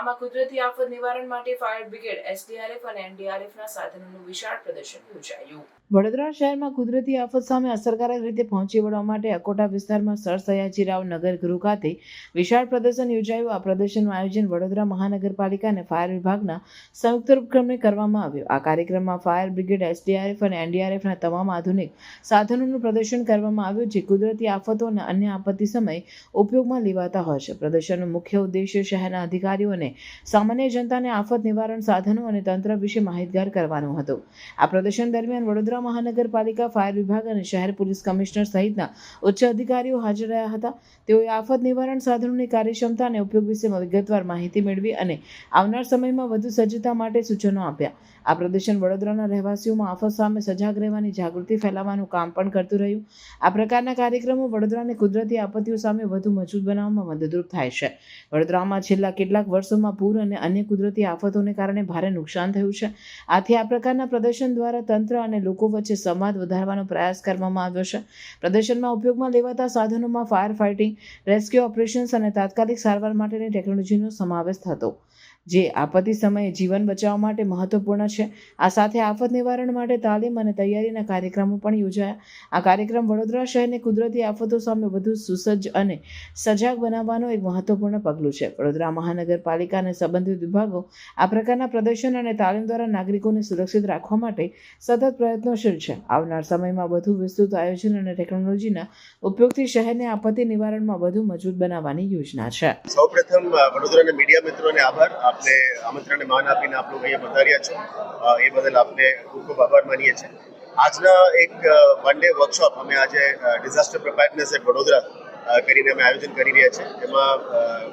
વડોદરામાં કુદરતી આફત નિવારણ માટે ફાયર બ્રિગેડ, એસડીઆરએફ અને એનડીઆરએફના સાધનોનું વિશાળ પ્રદર્શન યોજાયું. વડોદરા શહેરમાં કુદરતી આફત સામે અસરકારક રીતે પહોંચી વળવા માટે અકોટા વિસ્તારમાં સર સયાજીરાવ નગર ગૃહ ખાતે વિશાળ પ્રદર્શન યોજાયું. આ પ્રદર્શનનું આયોજન વડોદરા મહાનગરપાલિકા અને ફાયર વિભાગના સંયુક્ત ઉપક્રમે કરવામાં આવ્યું. આ કાર્યક્રમમાં ફાયર બ્રિગેડ, એસડીઆરએફ અને એનડીઆરએફના તમામ આધુનિક સાધનોનું પ્રદર્શન કરવામાં આવ્યું, જે કુદરતી આફતો અને અન્ય આપત્તિ સમયે ઉપયોગમાં લેવાતા હોય છે. પ્રદર્શનનો મુખ્ય ઉદ્દેશ્ય શહેરના અધિકારીઓ અને સામાન્ય જનતાને આફત નિવારણ સાધનો અને તંત્ર વિશે માહિતગાર કરવાનો હતો. આ પ્રદર્શન દરમિયાન વડોદરા મહાનગરપાલિકા, ફાયર વિભાગ અને શહેર પોલીસ કમિશનર સહિતના ઉચ્ચ અધિકારીઓ હાજર રહ્યા હતા. તેઓએ આફત નિવારણ સાધનોની કાર્યક્ષમતા અને ઉપયોગ વિશે વિગતવાર માહિતી મેળવી અને આવનાર સમયમાં વધુ સજ્જતા માટે સૂચનો આપ્યા. આ પ્રદર્શન વડોદરાના રહેવાસીઓમાં આફત સામે સજાગ રહેવાની જાગૃતિ ફેલાવવાનું કામ પણ કરતું રહ્યું. આ પ્રકારના કાર્યક્રમો વડોદરાને કુદરતી આપત્તિઓ સામે વધુ મજબૂત બનાવવામાં મદદરૂપ થાય છે. વડોદરામાં છેલ્લા કેટલાક વર્ષોમાં પૂર અને અન્ય કુદરતી આફતોને કારણે ભારે નુકસાન થયું છે. આથી આ પ્રકારના પ્રદર્શન દ્વારા તંત્ર અને લોકો વચ્ચે સંવાદ વધારવાનો પ્રયાસ કરવામાં આવ્યો છે. પ્રદર્શનમાં ઉપયોગમાં લેવાતા સાધનોમાં ફાયર ફાઇટિંગ, રેસ્ક્યુ ઓપરેશન્સ અને તાત્કાલિક સારવાર માટેની ટેકનોલોજીનો સમાવેશ થતો, જે આપત્તિ સમયે જીવન બચાવવા માટે મહત્વપૂર્ણ છે. આ સાથે આફત નિવારણ માટે તાલીમ અને તૈયારીના કાર્યક્રમો પણ યોજાયા. આ કાર્યક્રમ વડોદરા શહેરને કુદરતી આફતો સામે વધુ સુસજ્જ અને સજાગ બનાવવાનું એક મહત્વપૂર્ણ પગલું છે. વડોદરા મહાનગરપાલિકા અને સંબંધિત વિભાગો આ પ્રકારના પ્રદર્શન અને તાલીમ દ્વારા નાગરિકોને સુરક્ષિત રાખવા માટે સતત પ્રયત્નશીલ છે. આવનાર સમયમાં વધુ વિસ્તૃત આયોજન અને ટેકનોલોજીના ઉપયોગથી શહેરને આપત્તિ નિવારણમાં વધુ મજબૂત બનાવવાની યોજના છે. સૌપ્રથમ વડોદરાના મીડિયા મિત્રોને આભાર. આપને આમંત્રણને માન આપીને આપ લોકો અહીંયા પધાર્યા છો, એ બદલ આપને ખૂબ ખૂબ આભાર માનીએ છીએ. આજના એક વન ડે વર્કશોપ અમે આજે ડિઝાસ્ટર પ્રિપેરનેસ એટ વડોદરા કરીને અમે આયોજન કરી રહ્યા છીએ. એમાં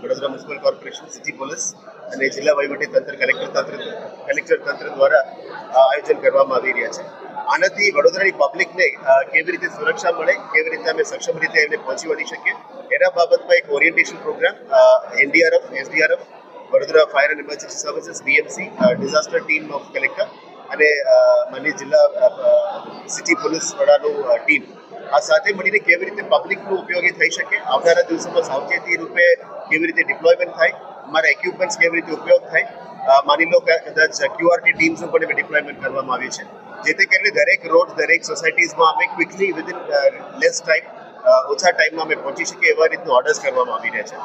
Vadodara municipal corporation, city police અને જિલ્લા વહીવટી તંત્ર, કલેક્ટર તંત્ર દ્વારા આયોજન કરવામાં આવી રહ્યા છે. આનાથી વડોદરાની પબ્લિકને કેવી રીતે સુરક્ષા મળે, કેવી રીતે અમે સક્ષમ રીતે એમને પહોંચી વળી શકીએ, એના બાબતમાં એક orientation programme NDRF, SDRF, Vadodara fire and emergency services, BMC, disaster team of collector અને માનનીય જિલ્લા સિટી પોલીસ વડાનું ટીમ, આ સાથે મળીને કેવી રીતે પબ્લિકનું ઉપયોગી થઈ શકે, આવનારા દિવસોમાં સાવચેતી રૂપે કેવી રીતે ડિપ્લોયમેન્ટ થાય, અમારા ઇક્વિપમેન્ટ્સ કેવી રીતે ઉપયોગ થાય, માની લો કદાચ ક્યુઆરટી ટીમ્સનું પણ ડિપ્લોયમેન્ટ કરવામાં આવ્યું છે, જેથી કરીને દરેક રોડ, દરેક સોસાયટીઝમાં અમે ક્વિકલી વિધિન લેસ ટાઈમ, ઓછા ટાઈમમાં અમે પહોંચી શકીએ એવા રીતનું ઓર્ડર્સ કરવામાં આવી રહ્યા છે.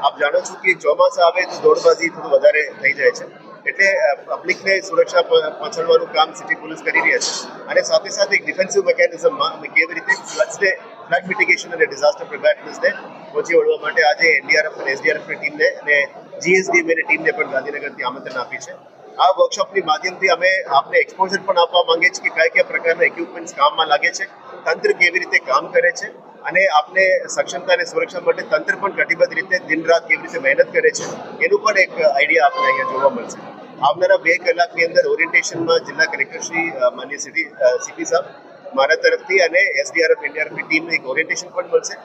આપ જાણો છો કે ચોમાસા આવે તો દોડબાજી થોડું વધારે થઈ જાય છે, એટલે પબ્લિકને સુરક્ષા પહોંચાડવાનું કામ સિટી પોલીસ કરી રહ્યા છે. અને સાથે સાથે એક ડિફેન્સિવ મિકેનિઝમમાં અમે કેવી રીતે ફ્લડ મિટિગેશન અને ડિઝાસ્ટર પ્રિપેરનેસને પહોંચી વળવા માટે આજે એનડીઆરએફ અને એસડીઆરએફની ટીમને અને જીએસડીએની ટીમને પણ ગાંધીનગરથી આમંત્રણ આપી છે. આ વર્કશોપની માધ્યમથી અમે આપને એક્સપોઝર પણ આપવા માંગીએ છીએ કે કયા પ્રકારના ઇક્વિપમેન્ટ્સ કામમાં લાગે છે, તંત્ર કેવી રીતે કામ કરે છે અને આપને સક્ષમતા અને સુરક્ષા માટે તંત્ર પણ કટિબદ્ધ રીતે દિન રાત કેવી રીતે મહેનત કરે છે, એનું પણ એક આઈડિયા આપને અહીંયા જોવા મળશે. આવનારા 2 કલાકની અંદર ઓરિએન્ટેશનમાં જિલ્લા કલેક્ટરશ્રી, માનનીય સીપી સાહેબ, મારા તરફથી અને એસડીઆરએફ, એનડીઆરએફની ટીમને એક ઓરિએન્ટેશન પણ મળશે.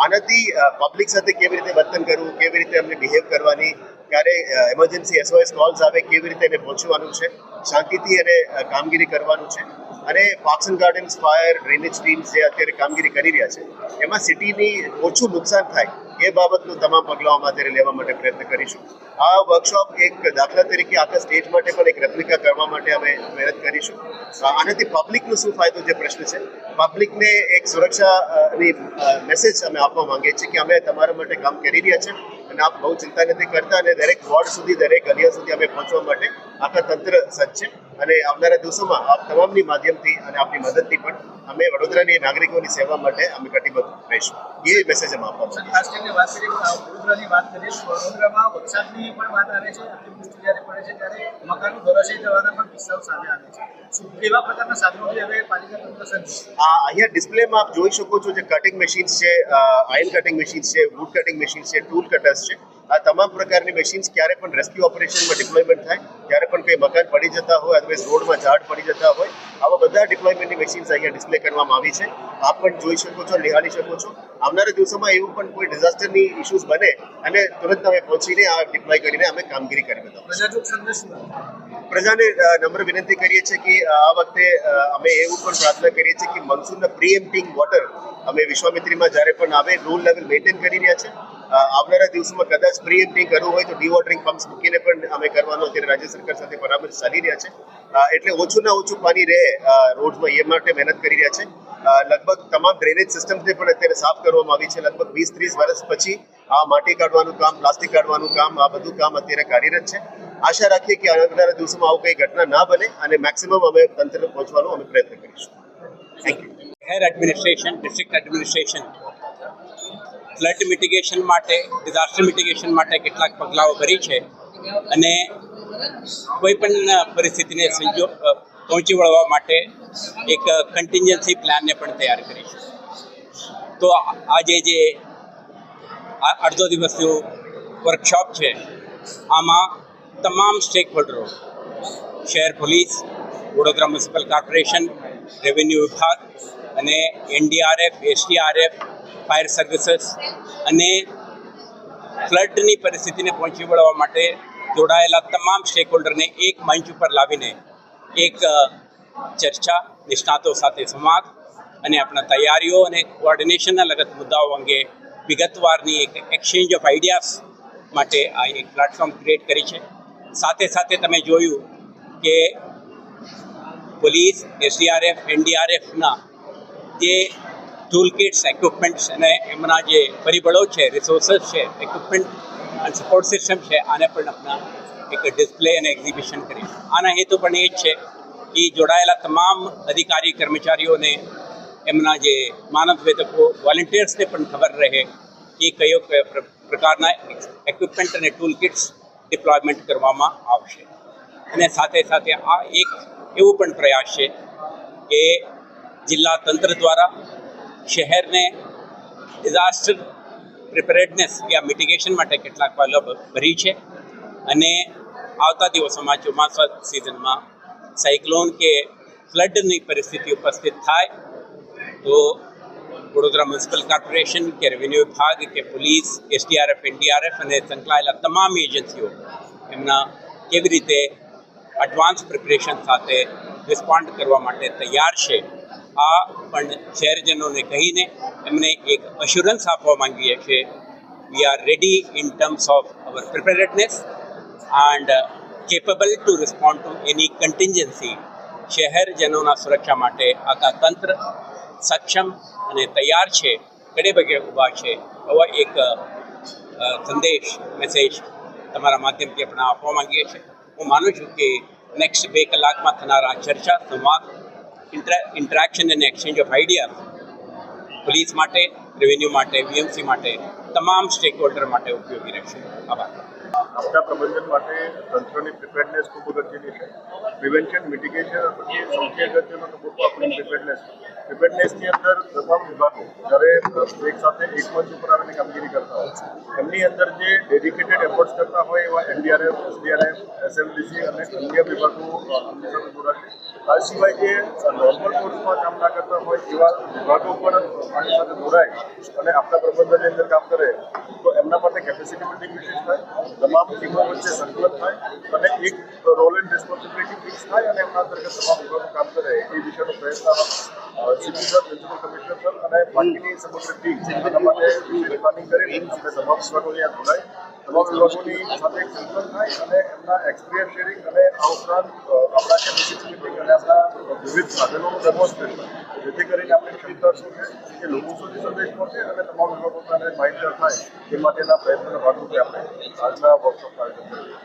આનાથી પબ્લિક સાથે કેવી રીતે વર્તન કરવું, કેવી રીતે અમને બિહેવ કરવાની, ક્યારે એમરજન્સી SOS કોલ્સ આવે કેવી રીતે એને પહોંચવાનું છે, શાંતિથી એને કામગીરી કરવાનું છે. અને parks and gardens, fire, drainage teams જે અત્યારે કામગીરી કરી રહ્યા છે, એમાં સિટીની ઓછું નુકસાન થાય એ બાબતનું તમામ પગલાઓ અત્યારે લેવા માટે પ્રયત્ન કરીશું. આ વર્કશોપ એક દાખલા તરીકે આખા સ્ટેટ માટે પણ એક રેપ્લિકા કરવા માટે અમે મહેનત કરીશું. આનાથી પબ્લિકનો શું ફાયદો, જે પ્રશ્ન છે, પબ્લિકને એક સુરક્ષાની મેસેજ અમે આપવા માંગીએ છીએ કે અમે તમારા માટે કામ કરી રહ્યા છીએ અને આપ બહુ ચિંતા નથી કરતા, અને દરેક વોર્ડ સુધી, દરેક ગલિયા સુધી અમે પહોંચવા માટે આખા તંત્ર સજ્જ છે. અને આવનારા દિવસોમાં આપ તમામની માધ્યમથી અને આપની મદદથી પણ અમે વડોદરાની નાગરિકોની સેવા માટે અમે કટિબદ્ધ રહીશું. એ મેસેજ અમે આપવા માંગીએ છીએ. ખાસ કરીને વાત કરીએ વડોદરાની વાત કરીએ, વડોદરામાં વરસાદની પણ વાત આવે છે, અતિવૃષ્ટિ જ્યારે પડે છે ત્યારે મકાનો ધરાશાયી થવાના પણ કિસ્સાઓ સામે આવે છે. કેવા પ્રકારના સાધનોથી હવે પાલિકા તંત્ર સજ્જ? અહીંયા ડિસ્પ્લેમાં આપ જોઈ શકો છો, જે કટિંગ મશીન્સ છે, આયર્ન કટિંગ મશીન્સ છે, વુડ કટિંગ મશીન્સ છે, ટૂલ કટર્સ છે, આ તમામ પ્રકારની મશીન્સ ક્યારે પણ રેસ્ક્યુ ઓપરેશનમાં ડિપ્લોયમેન્ટ થાય, જ્યારે પણ કંઈ મકાન પડી જતા હોય અથવા રોડમાં ઝાડ પડી જતા હોય, આવા બધા ડિપ્લોયમેન્ટની મશીન્સ અહીંયા ડિસ્પ્લે કરવામાં આવી છે. આપ પણ જોઈ શકો છો, નિહાળી શકો છો. આવનારા દિવસોમાં એવું પણ કોઈ ડિઝાસ્ટરની ઇશ્યુઝ બને અને તુરંત અમે પહોંચીને આ ડિપ્લોય કરીને અમે કામગીરી કરી બતાવીશું. પ્રજાને નમ્ર વિનંતી કરીએ છીએ કે આ વખતે અમે એવું પણ પ્રાર્થના કરીએ છીએ કે મોન્સૂનના પ્રીએમ્પ્ટિંગ વોટર અમે વિશ્વામિત્રીમાં જ્યારે પણ આવે રૂલ લેવલ મેન્ટેન કરી રહ્યા છે. આવનારા દિવસોમાં કદાચ પ્રી એમ્પ્ટિંગ કરવું હોય તો ડીવોટરિંગ પમ્પ્સ મૂકીને પણ અમે કરવાનો અત્યારે રાજ્ય સરકાર સાથે પરામર્શ ચાલી રહ્યા છે. એટલે ઓછું ના ઓછું પાણી રહે રોડમાં, એ માટે મહેનત કરી રહ્યા છે. લગભગ તમામ ડ્રેનેજ સિસ્ટમને પણ અત્યારે સાફ કરવામાં આવી છે. લગભગ 20-30 વર્ષ પછી આ માટી કાઢવાનું કામ, પ્લાસ્ટિક કાઢવાનું કામ, આ બધું કામ અત્યારે કાર્યરત છે. આશા રાખીએ કે આવનારા દિવસોમાં આવું કંઈ ઘટના ના બને અને મેક્સિમમ અમે તંત્રને પહોંચવાનો અમે પ્રયત્ન કરીશું. Thank you. શહેર administration, district administration flood mitigation માટે, ડિઝાસ્ટર મિટિગેશન માટે કેટલાક પગલાઓ ભરી છે અને કોઈ પણ પરિસ્થિતિને પહોંચી વળવા માટે એક કન્ટિન્જન્સી પ્લાનને પણ તૈયાર કરી છે. તો આજે જે અડધો દિવસનું વર્કશોપ છે, આમાં તમામ સ્ટેક હોલ્ડરો, શહેર police, Vadodara municipal corporation, revenue વિભાગ અને એનડીઆરએફ, એસડીઆરએફ, ફાયર સર્વિસીસ અને ફ્લડની પરિસ્થિતિને પહોંચી વળવા માટે જોડાયેલા તમામ સ્ટેક હોલ્ડરને એક મંચ ઉપર લાવીને એક ચર્ચા, નિષ્ણાતો સાથે સંવાદ અને આપણા તૈયારીઓ અને કોઓર્ડિનેશનના લગત મુદ્દાઓ અંગે વિગતવારની એક એક્સચેન્જ ઓફ આઈડિયાઝ માટે આ એક પ્લેટફોર્મ ક્રિએટ કરી છે. સાથે સાથે તમે જોયું કે પોલીસ, એસડીઆરએફ, એનડીઆરએફના જે ટૂલ કિટ્સ, ઇક્વિપમેન્ટ્સ અને એમના જે પરિબળો છે, રિસોર્સિસ છે, ઇક્વિપમેન્ટ અને સપોર્ટ સિસ્ટમ છે, આને પણ આપણા એક ડિસ્પ્લે અને એક્ઝિબિશન કરી. આના હેતુ પણ એ જ છે કે જોડાયેલા તમામ અધિકારી કર્મચારીઓને, એમના જે માનવ વેદકો, વોલેન્ટિયર્સને પણ ખબર રહે કે કયો પ્રકારના ઇક્વિપમેન્ટ અને ટૂલ કિટ્સ ડિપ્લોયમેન્ટ કરવામાં આવશે. અને સાથે સાથે આ એક એવું પણ પ્રયાસ છે કે જિલ્લા તંત્ર દ્વારા શહેરને ડિઝાસ્ટર પ્રિપેરેડનેસ યા મિટિગેશન માટે કેટલાક પગલાં ભરી છે અને આવતા દિવસોમાં ચોમાસા સિઝનમાં સાયક્લોન કે ફ્લડની પરિસ્થિતિ ઉપસ્થિત થાય તો વડોદરા મ્યુનિસિપલ કોર્પોરેશન કે રેવન્યુ વિભાગ કે પોલીસ, એસડીઆરએફ, એનડીઆરએફ અને સંકળાયેલા તમામ એજન્સીઓ એમના કેવી રીતે એડવાન્સ પ્રિપરેશન સાથે રિસ્પોન્ડ કરવા માટે તૈયાર છે, આ પણ શહેરજનોને કહીને એમને એક અશ્યોરન્સ આપવા માંગીએ છીએ we are ready in terms of our preparedness and capable to respond to any contingency. શહેરજનોના સુરક્ષા માટે આખા તંત્ર સક્ષમ અને તૈયાર છે, ઘડે પગે ઊભા છે. એવો એક સંદેશ, મેસેજ તમારા માધ્યમથી આપણે આપવા માંગીએ છીએ. હું માનું છું કે નેક્સ્ટ 2 કલાકમાં થનારા ચર્ચા, સંવાદ, ઇન્ટરેક્શન અને એક્સચેન્જ ઓફ આઈડિયા પોલીસ માટે, રેવન્યુ માટે, વીએમસી માટે, તમામ સ્ટેક હોલ્ડર માટે ઉપયોગી રહેશે. આભાર. આપણા પ્રબંધન માટે તંત્રની પ્રિપેરનેસ ખૂબ અગત્યની છે. પ્રિવેન્શન, મિટિગેશન પછી સૌથી અગત્યનો તો મોટો આપણી પ્રિપેરનેસની અંદર તમામ વિભાગો જ્યારે એક સાથે એક મંચ ઉપર આવીને કામગીરી કરતા હોય, એમની અંદર જે ડેડિકેટેડ એફર્ટ્સ કરતા હોય એવા એનડીઆરએફ, એસડીઆરએફ, એસએમડીસી અને અન્ય વિભાગો આમની સાથે જોડાશે. આ સિવાય જે નોર્મલ કોર્સમાં કામ ના કરતા હોય એવા વિભાગો પણ આની સાથે જોડાય અને આપણા પ્રબંધનની અંદર કામ કરે તો એમના માટે કેપેસિટી બિલ્ડિંગ વિશેષ થાય, તમામ ટીમો વચ્ચે સંકલન થાય અને એક રોલ એન્ડ રિસ્પોન્સિબિલિટી ફિક્સ થાય અને એમના અંતર્ગત તમામ વિભાગો કામ કરે એ દિશાનો પ્રયત્ન CP sir, municipal commissioner sir અને બાકીની સમગ્ર ટીમ એના માટે પ્લાનિંગ કરી અને તમામ વિભાગો અહીંયા જોડાય, તમામ વિભાગોની સાથે એક સંકલન થાય અને એમના એક્સપિરિયન્સ શેરિંગ અને આ ઉપરાંત આપણા કેપેસિટી બિલ્ડિંગ અને આપણા વિવિધ સાધનોનું ડેમોન્સ્ટ્રેટ થાય, જેથી કરીને આપણી ક્ષમતા શું છે કે લોકો સુધી સંદેશ પહોંચે અને તમામ વિભાગોને માહિતગાર થાય એ માટેના પ્રયત્નોના ભાગરૂપે આપણે આજના વર્કશોપનું આયોજન કરીએ.